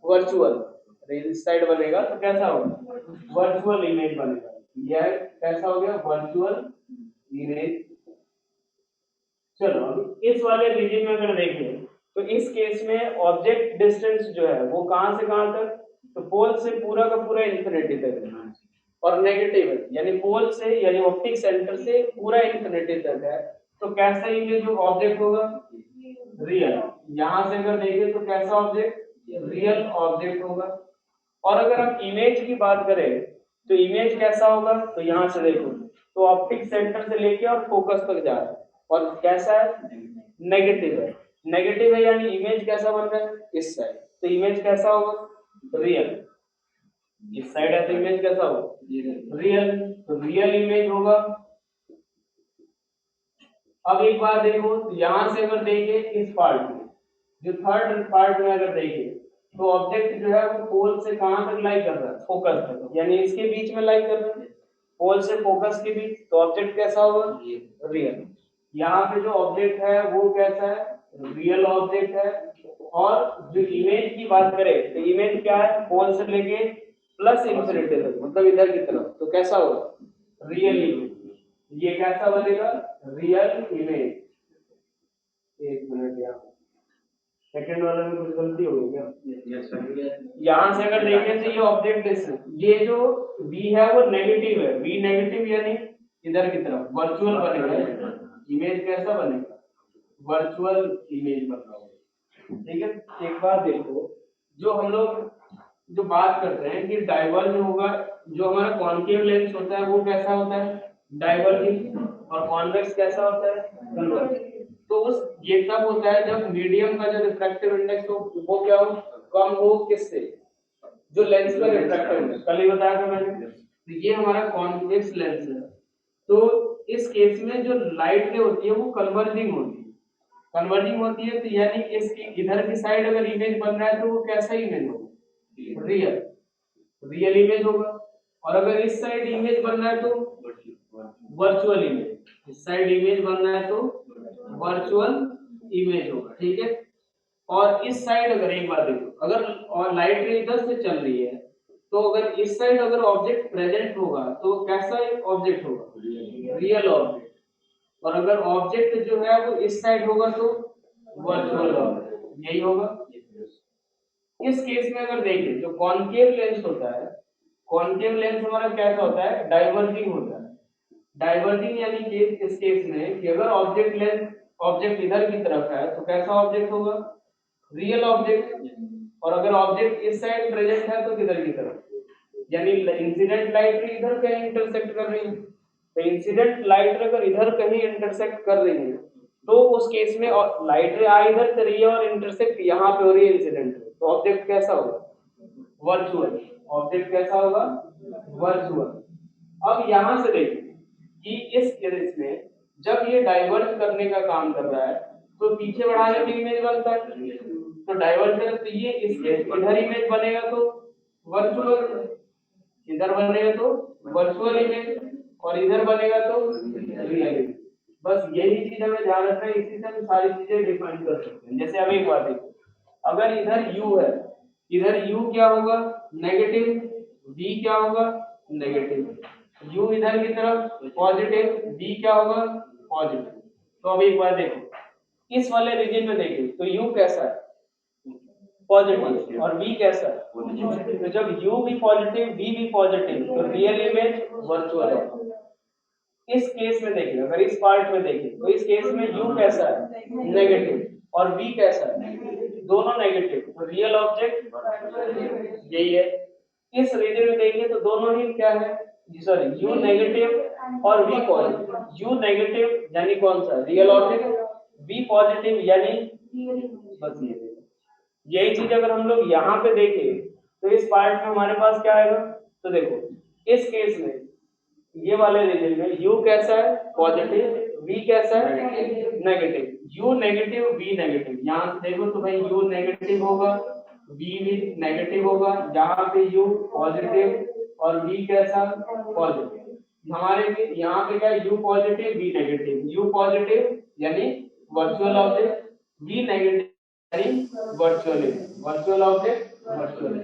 वर्चुअल। इस साइड बनेगा तो कैसा होगा, वर्चुअल इमेज बनेगा। यह कैसा हो गया, वर्चुअल इमेज। चलो अब इस वाले रीजन में अगर देखें तो इस केस में ऑब्जेक्ट डिस्टेंस जो है वो कहां से कहां तक, तो पोल से पूरा का पूरा इंफिनिटी तक है, और नेगेटिव है यानी पोल से, यानी ऑप्टिक सेंटर से पूरा इंफिनिटी तक है। तो कैसा इमेज जो ऑब्जेक्ट होगा, रियल। यहां से अगर देखें तो कैसा ऑब्जेक्ट, रियल ऑब्जेक्ट होगा। और अगर हम इमेज की बात करें तो इमेज कैसा होगा, तो यहां से देखो तो ऑप्टिक सेंटर से लेके और फोकस तक जा रहा है, और कैसा है, नेगेटिव है। नेगेटिव है यानी इमेज कैसा बन रहा है, इस साइड। तो इमेज कैसा होगा, रियल। इस साइड है तो इमेज कैसा होगा, रियल। तो रियल इमेज होगा। अब एक बात देखो, यहां से अगर देखें इस पार्ट में, जो थर्ड पार्ट में अगर देखें तो ऑब्जेक्ट जो है वो पोल से कहां तक लाई कर रहा है, फोकस तक, यानी इसके बीच में लाई कर रहा है, पोल से फोकस के बीच। तो ऑब्जेक्ट कैसा होगा, रियल। यहाँ पे जो ऑब्जेक्ट है वो कैसा है, रियल ऑब्जेक्ट है। और जो इमेज की बात करें तो इमेज क्या है, पोल से लेके प्लस इंफिनिटी तक, मतलब इधर की तरफ, तो कैसा होगा, रियल इमेज। ये कैसा बनेगा, रियल इमेज। एक मिनट, यहाँ सेकंड वाले में कुछ गलती हो गई क्या? यहाँ से अगर देखें तो ये ऑब्जेक्ट, ये जो v है वो नेगेटिव है, v नेगेटिव यानी इधर की तरफ वर्चुअल बनेगा। इमेज कैसा बनेगा, वर्चुअल इमेज बन रहा होगा। ठीक है, एक बात देखो, जो हम लोग जो बात करते हैं कि डाइवर्ज होगा, जो हमारा कॉन्केव लेंस होता है वो कैसा होता है, डाइवर्जिंग, और कॉन्वेक्स कैसा होता है, कन्वर्जिंग। तो उस ये तब होता है जब मीडियम का जो रिफ्रैक्टिव इंडेक्स हो वो क्या हो, कम हो, किससे, जो लेंस का रिफ्रैक्टिव इंडेक्स, कल ही बताया था मैंने। तो ये हमारा कॉन्वेक्स लेंस है। तो इस केस में जो लाइट रे होती है वो कन्वर्जिंग होती है, कन्वर्जिंग होती है, तो यानी इसकी इधर की साइड अगर इमेज बन रहा है तो वो कैसा इमेज होगा, रियल, रियल इमेज होगा। और अगर इस साइड इमेज बन रहा है तो वर्चुअल इमेज, इस साइड इमेज बन रहा है तो वर्चुअल इमेज होगा। ठीक है, और इस साइड अगर एक बात देखो, अगर और लाइट रे इधर से चल रही है तो अगर इस साइड अगर ऑब्जेक्ट प्रेजेंट होगा तो कैसा ऑब्जेक्ट होगा, रियल ऑब्जेक्ट। और अगर ऑब्जेक्ट जो है वो इस साइड होगा तो वर्चुअल ऑब्जेक्ट, यही होगा। इस केस में अगर देखें जो कॉन्केव लेंस होता है, कॉन्केव लेंस हमारा कैसा होता है, डाइवर्जिंग होता है। डाइवर्जिंग यानी कि इस केस में कि अगर ऑब्जेक्ट लेंस, ऑब्जेक्ट इधर की तरफ है तो कैसा ऑब्जेक्ट होगा, रियल ऑब्जेक्ट। और अगर ऑब्जेक्ट इस साइड प्रेजेंट है तो किधर की तरफ, यानी इंसिडेंट लाइट इधर कहीं इंटरसेक्ट कर रही है। तो इंसिडेंट लाइट अगर इधर कहीं इंटरसेक्ट कर रही है तो उस केस में लाइट रे आ इधर से रही है और इंटरसेक्ट यहाँ पे हो रही है इंसिडेंट, तो ऑब्जेक्ट कैसा होगा, वर्चुअल। ऑब्जेक्ट कैसा होगा, वर्चुअल। अब यहां से देखिए कि इस केस में जब ये डाइवर्ज करने का काम कर रहा है तो पीछे बढ़ाने की इमेज बनता है, तो डाइवर्ज कर, तो ये इसके इधर इमेज बनेगा तो वर्चुअल, इधर बनेगा तो वर्चुअल इमेज, और इधर बनेगा तो रियल इमेज। बस यही चीज हमें ध्यान रखना है, इसी से हम सारी चीजें डिफाइन कर सकते हैं। जैसे अब एक बात देखो, अगर इधर u है, इधर u क्या होगा, नेगेटिव, v क्या होगा, नेगेटिव। u इधर की तरफ पॉजिटिव, v क्या होगा, पॉजिटिव। तो अब एक बार देखो, इस वाले रीजन में देखिए तो u कैसा है, पॉजिटिव, और v कैसा है, तो जब u भी पॉजिटिव, v भी पॉजिटिव, तो रियल इमेज वर्चुअल है। इस केस में देखिए, अगर इस पार्ट में देखिए तो इस केस में u कैसा है, नेगेटिव, और v कैसा है, दोनों नेगेटिव, तो रियल ऑब्जेक्ट यही है। इस रीजन में देखिए तो दोनों ही क्या है, सॉरी, u नेगेटिव और v पॉजिटिव। u नेगेटिव यानी कौन सा, रियल ऑब्जेक्ट, v पॉजिटिव यानी, बस ये यही चीज अगर हम लोग यहाँ पे देखें तो इस पार्ट में हमारे पास क्या आएगा, तो देखो इस केस में ये वाले रीजन में u कैसा है, पॉजिटिव, v कैसा है, negative. u negative, v negative, यहाँ से देखो तो भाई u नेगेटिव होगा, v भी नेगेटिव होगा, जहाँ पे u पॉजिटिव और v कैसा, पॉजिटिव। हमारे यहाँ पे क्या है, u positive, v negative. u positive यानी वर्चुअल ऑब्जेक्ट, v नेगेटिव यानी वर्चुअल ऑब्जेक्ट, वर्चुअल।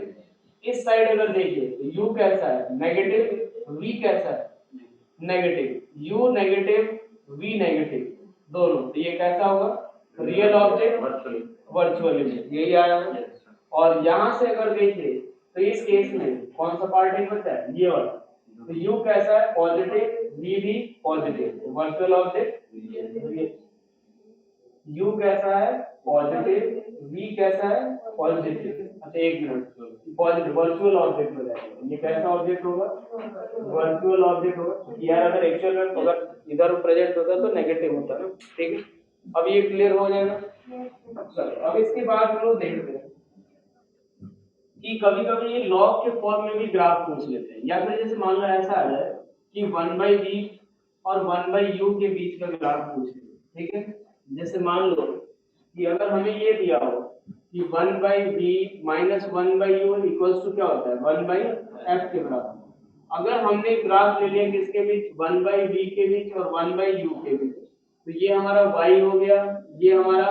इस साइड अगर देखिए तो u कैसा है, नेगेटिव, v कैसा है, negative. u negative, v negative, दोनों, तो ये कैसा होगा, रियल ऑब्जेक्ट, वर्चुअल इमेज, यही आया है। और यहाँ से अगर देखिए तो इस केस में कौन सा पार्ट है बचा है, ये वाला, तो u कैसा है, पॉजिटिव, v भी पॉजिटिव, वर्चुअल ऑब्जेक्ट। u कैसा है, पॉजिटिव, v कैसा है, पॉजिटिव। अच्छा एक मिनट, पॉजिटिव वर्चुअल ऑब्जेक्ट हो जाएगा, ये कैसा ऑब्जेक्ट होगा, वर्चुअल ऑब्जेक्ट होगा। यार अगर एक्चुअल में अगर इधर प्रेजेंट होता तो नेगेटिव होता ना, ठीक है। अब ये क्लियर हो जाएगा। चलो अब इसके बाद हम लोग देखते हैं कि कभी कभी ये लॉग के फॉर्म में भी ग्राफ पूछ लेते हैं, या फिर जैसे मान लो ऐसा आ जाए कि 1/v और 1/u के बीच का ग्राफ पूछ लेते, ठीक है। जैसे मान लो कि अगर हमें ये दिया हो कि 1/v minus 1/u equals to क्या होता है, 1/f के बराबर। अगर हमने ग्राफ ले लिया किसके बीच, 1/v के बीच और 1/u के बीच, तो ये हमारा y हो गया, ये हमारा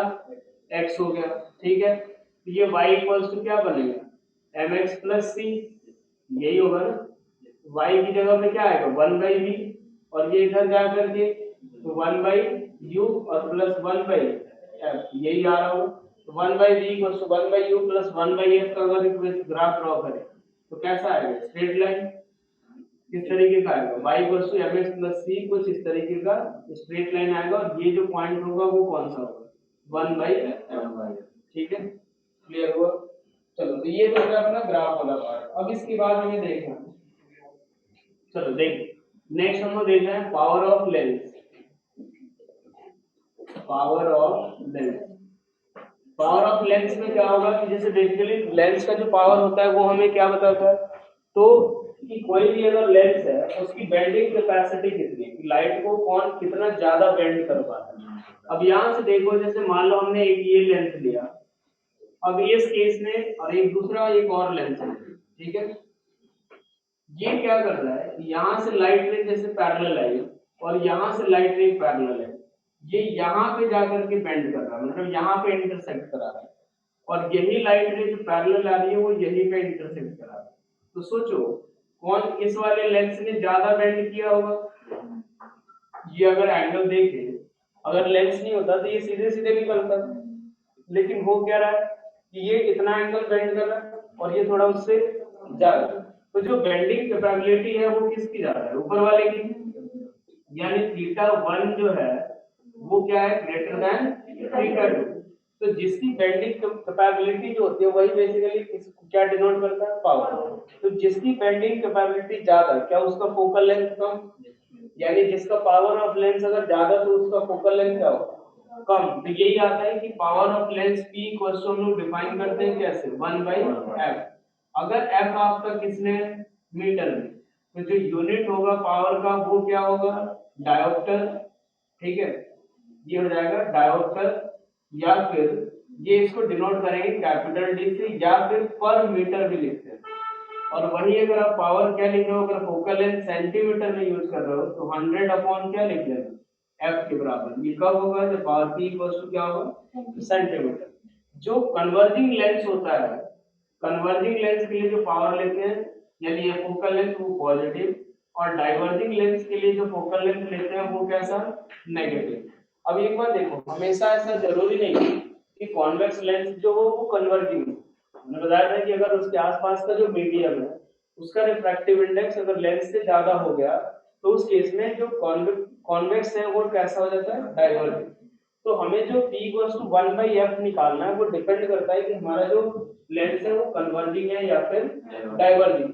x हो गया, ठीक है। तो ये y इक्वल्स टू क्या बनेगा mx प्लस c, यही होगा ना। y की जगह पे क्या आएगा 1/v, और ये इधर जा करके तो 1/u और प्लस 1/f, यही आ रहा होगा। तो 1/v equals to 1/u plus 1/f का अगर ग्राफ ड्रॉ करें तो कैसा आएगा, स्ट्रेट लाइन किस तरीके का आएगा, y equals to mx plus c, कुछ इस तरीके का स्ट्रेट लाइन आएगा, और ये जो पॉइंट होगा वो कौन सा होगा 1/f, ठीक है, क्लियर हुआ। चलो तो ये तो हो गया अपना ग्राफ वाला पार्ट। अब इसके बाद हमें देखना, चलो देखिए नेक्स्ट हमको देखना है power of lens. Power of lens, power of lens में क्या होगा कि जैसे बेसिकली लेंस का जो पावर होता है वो हमें क्या बताता है, तो कि कोई भी अगर लेंस है उसकी बेंडिंग कैपेसिटी कितनी है, लाइट को कौन कितना ज्यादा बेंड कर पाता है। अब यहाँ से देखो, जैसे मान लो हमने एक ये लेंस लिया, अब इस केस में, और एक दूसरा एक और लेंस है, ठीक है। ये क्या कर रहा है, यहाँ से लाइट रे जैसे पैरेलल आई और यहाँ से लाइट रे पैरेलल है, ये यहाँ पे जाकर के बेंड कर रहा है, मतलब यहाँ पे इंटरसेक्ट करा रहा है, और यही लाइट रे जो पैरेलल आ रही है वो यहीं पे इंटरसेक्ट करा रहा है। तो सोचो कौन इस वाले लेंस ने ज्यादा बेंड किया होगा। ये अगर एंगल देखे, अगर लेंस नहीं होता तो ये सीधे सीधे निकलता, लेकिन हो क्या रहा है कि ये इतना एंगल बेंड कर रहा है और ये थोड़ा उससे ज्यादा, तो जो बेंडिंग कैपेबिलिटी है वो किसकी ज्यादा है, ऊपर वाले की, यानी थीटा 1 जो है वो क्या है ग्रेटर देन थीटा 2। तो जिसकी बेंडिंग कैपेबिलिटी जो होती है वही बेसिकली क्या डिनोट करता है, पावर। तो जिसकी बेंडिंग कैपेबिलिटी ज्यादा, क्या उसका फोकल लेंथ कम, यानी जिसका पावर ऑफ लेंस अगर ज्यादा तो उसका फोकल लेंथ क्या होगा, कम। तो यही आता है कि power of lens P equals to हम लोग डिफाइन करते हैं कैसे 1/f। अगर f आपका किसने मीटर में, तो जो यूनिट होगा पावर का वो क्या होगा डायोप्टर, ठीक है, ये हो जाएगा डायोप्टर, या फिर ये इसको डिनोट करेंगे कैपिटल D से, या फिर पर मीटर भी लिखते हैं। और वही अगर आप पावर क्या लिख रहे हो, अगर फोकल लेंथ सेंटीमीटर में यूज कर रहे हो तो 100 अपॉन क्या लिख लेना f के बराबर। ये कब होगा जब पावर p इक्वल्स टू क्या होगा सेंटीमीटर। जो कन्वर्जिंग लेंस होता है, कन्वर्जिंग लेंस के लिए जो पावर लेते हैं यानी ये फोकल लेंथ वो पॉजिटिव, और डाइवर्जिंग लेंस के लिए जो फोकल लेंथ लेते हैं वो कैसा नेगेटिव। अब एक बार देखो, हमेशा ऐसा जरूरी नहीं कि कॉन्वेक्स लेंस जो हो वो कन्वर्जिंग हो। मैंने बताया था कि अगर उसके आसपास का जो मीडियम है उसका रिफ्रैक्टिव इंडेक्स अगर लेंस से ज्यादा हो गया तो उस केस में जो कॉन्वेक्स है वो कैसा हो जाता है डाइवर्जिंग। तो हमें जो p इक्वल्स टू 1/f निकालना है वो डिपेंड करता है कि हमारा जो लेंस है वो कन्वर्जिंग है या फिर डाइवर्जिंग।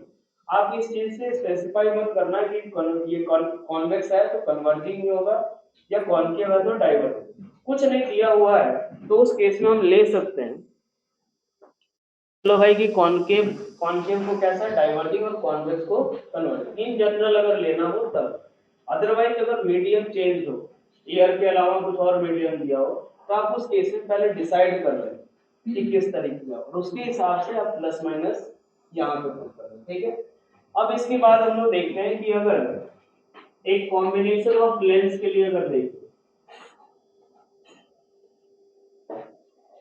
आप इस चीज से स्पेसिफाई मत करना कि ये कॉन्वेक्स है तो कन्वर्जिंग में होगा या कॉन्केव है तो डाइवर्जिंग। कुछ नहीं दिया हुआ है तो उस केस में हम ले सकते हैं, चलो भाई कि कॉन्केव कॉन्केव को कैसा डाइवर्जिंग और कॉन्वेक्स को कन्वर्जिंग इन जनरल अगर लेना हो तब। अदरवाइज अगर मीडियम चेंज हो, एयर के अलावा कुछ और मीडियम दिया हो, तो आप उस केस में पहले डिसाइड कर लें कि किस तरीके का, और उसके हिसाब से आप प्लस माइनस यहाँ पे पुट कर लें, ठीक है। अब इसके बाद हम लोग देखते हैं कि अगर एक कॉम्बिनेशन ऑफ लेंस के लिए अगर देखें,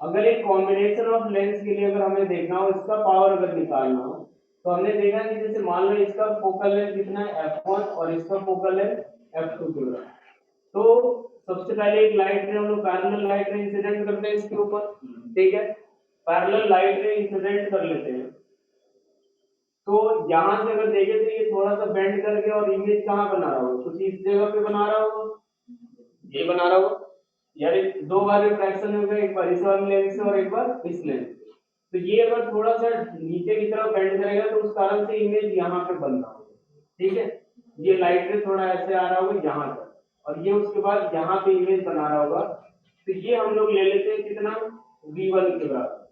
अगर एक कॉम्बिनेशन ऑफ लेंस के लिए अगर हमें देखना हो, इसका पावर अगर निकालना हो, तो हमने देखा कि जैसे मान लो इसका फोकल लेंथ कितना है f1 और इसका फोकल लेंथ f2 के बराबर। तो सबसे पहले एक लाइट रे हम लोग पैरेलल लाइट रे इंसिडेंट करते हैं इसके ऊपर, ठीक है, पैरेलल लाइट रे इंसिडेंट कर लेते हैं। तो यहां से अगर देखें तो ये थोड़ा सा बेंड करके और इमेज कहां बना रहा होगा, कुछ इस जगह पे बना रहा होगा, ये बना रहा होगा, यार दो बार रिफ्रैक्शन हो गया, एक बार इस वाले लेंस से और एक बार इस लेंस से। तो ये अगर थोड़ा सा नीचे की तरफ बेंड करेगा तो उस कारण से इमेज यहाँ पे बन रहा होगा, ठीक है। ये लाइट रे थोड़ा ऐसे आ रहा होगा यहाँ तक, और ये उसके बाद यहाँ पे इमेज बना रहा होगा। तो ये हम लोग ले लेते हैं कितना v1 के बराबर।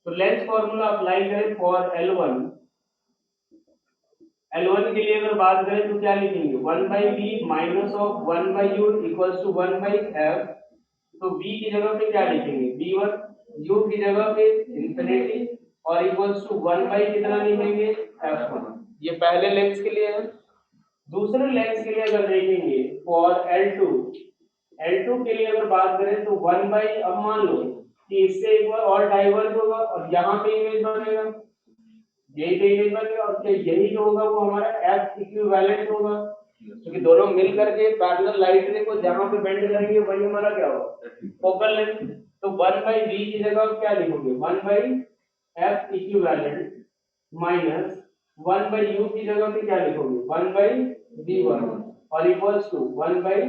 तो लेंस फॉर्मूला अप्लाई करें फॉर L1, L1 के लिए अगर बात करें तो क्या लिखेंगे 1/v minus of 1/u equals to 1/f। तो v की जगह पे क्या लिखेंगे v1, u की जगह पे इंफिनिटी, और इक्वल्स टू 1 कितना लिखेंगे f1। ये पहले लेंस के लिए है। दूसरे लेंस के लिए अगर देखेंगे फॉर L2, L2 के लिए अगर बात करें तो 1 बाई, अब मान लो कि इससे एक बार और डाइवर्ज होगा और यहाँ पे इमेज बनेगा, यही पे इमेज बनेगा, और फिर यही जो होगा वो हमारा F इक्विवेलेंट होगा, क्योंकि दोनों मिल करके पैरेलल लाइट रे को जहाँ पे बेंड करेंगे वही हमारा क्या होगा, फोकल लेंथ। तो 1 बाई V की जगह क्या लिखोगे, 1 by F equivalent minus 1 by U की जगह पे क्या लिखोगे, 1 बाई V1 और इक्वल्स टू 1 बाई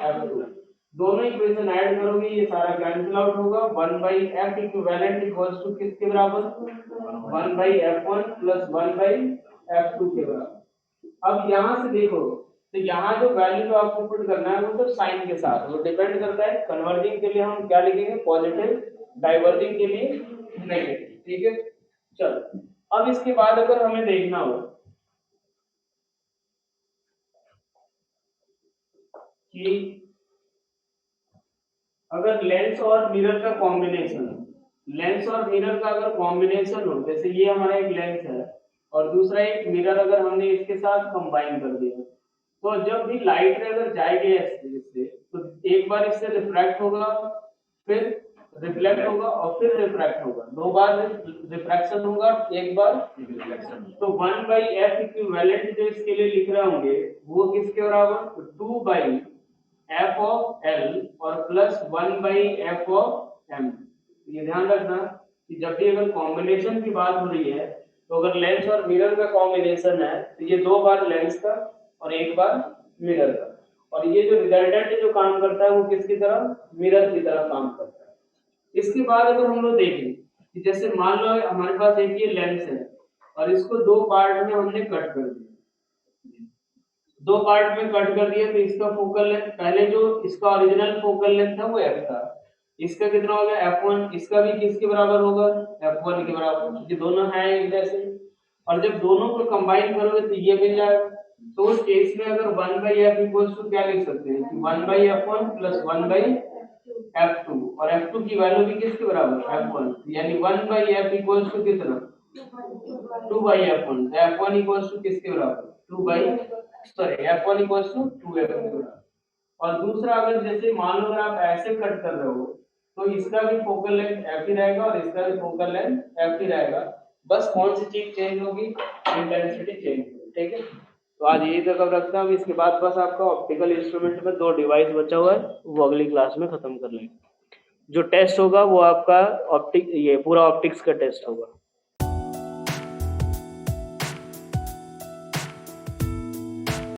F2। दोनों इक्वेशन ऐड करोगे ये सारा कैंसिल आउट होगा, 1 by F equivalent equals to किसके बराबर, 1 by F1 plus 1 by F2 के बराबर। अब यहाँ से देखो तो यहाँ जो वैल्यू आपको पुट करना है वो सब साइन के साथ, वो डिपेंड करता है कन्वर्जिंग के लिए हम क्या लिखेंगे पॉजिटिव, डाइवर्जिंग के लिए नेगेटिव, ठीक है। चलो अब इसके बाद अगर हमें देखना हो कि अगर लेंस और मिरर का कॉम्बिनेशन, लेंस और मिरर का अगर कॉम्बिनेशन हो, जैसे ये हमारा एक लेंस है और दूसरा एक मिरर अगर हमने इसके साथ कंबाइन कर दिया, तो जब भी लाइट रे अगर जाएगी इससे तो एक बार इससे रिफ्रैक्ट होगा, फिर रिफ्लेक्ट होगा और फिर रिफ्रैक्ट होगा, दो बार रिफ्रैक्शन होगा, एक बार रिफ्लेक्शन। तो 1 बाई एफ इक्विवेलेंट जो इसके लिए लिख रहे होंगे वो किसके बराबर, 2 बाई एफ ऑफ एल और plus 1 by F of M. ये ध्यान रखना कि जब भी अगर कॉम्बिनेशन की बात हो रही है तो अगर लेंस और मिरर का कॉम्बिनेशन है तो ये दो बार लेंस का और एक बार मिरर का, और ये जो रिजल्टेंट जो काम करता है वो किसकी तरह, मिरर की तरह काम करता है। इसके बाद अगर हम लोग देखें कि जैसे मान लो हमारे पास एक ये लेंस है और इसको दो पार्ट में हमने कट कर दिया, दो पार्ट में कट कर दिया तो इसका फोकल लेंथ, पहले जो इसका ओरिजिनल फोकल लेंथ था वो f था, इसका कितना हो गया f1, इसका भी किसके बराबर होगा, f1 के बराबर, क्योंकि दोनों हैं एक जैसे। और जब दोनों को कंबाइन करोगे तो ये मिल जाएगा। तो उस केस में अगर 1 बाई एफ इक्वल्स टू क्या लिख सकते हैं कि 1 by f1 plus 1 by f2, और f2 की वैल्यू भी किसके बराबर, f1, यानी 1 बाई f इक्वल्स टू कितना, 2 by f1, f1 equals to किसके बराबर, 2 by, sorry f1 equals to 2f के बराबर। और दूसरा अगर जैसे मान लो अगर आप ऐसे कट कर रहे हो तो इसका भी फोकल लेंथ f ही रहेगा और इसका भी फोकल लेंथ f ही रहेगा, बस कौन सी चीज चेंज होगी, इंटेंसिटी चेंज होगी, ठीक है। तो आज यही तक अब रखता हूँ, इसके बाद बस आपका ऑप्टिकल इंस्ट्रूमेंट में दो डिवाइस बचा हुआ है वो अगली क्लास में खत्म कर लेंगे। जो टेस्ट होगा वो आपका ऑप्टिक, ये पूरा ऑप्टिक्स का टेस्ट होगा।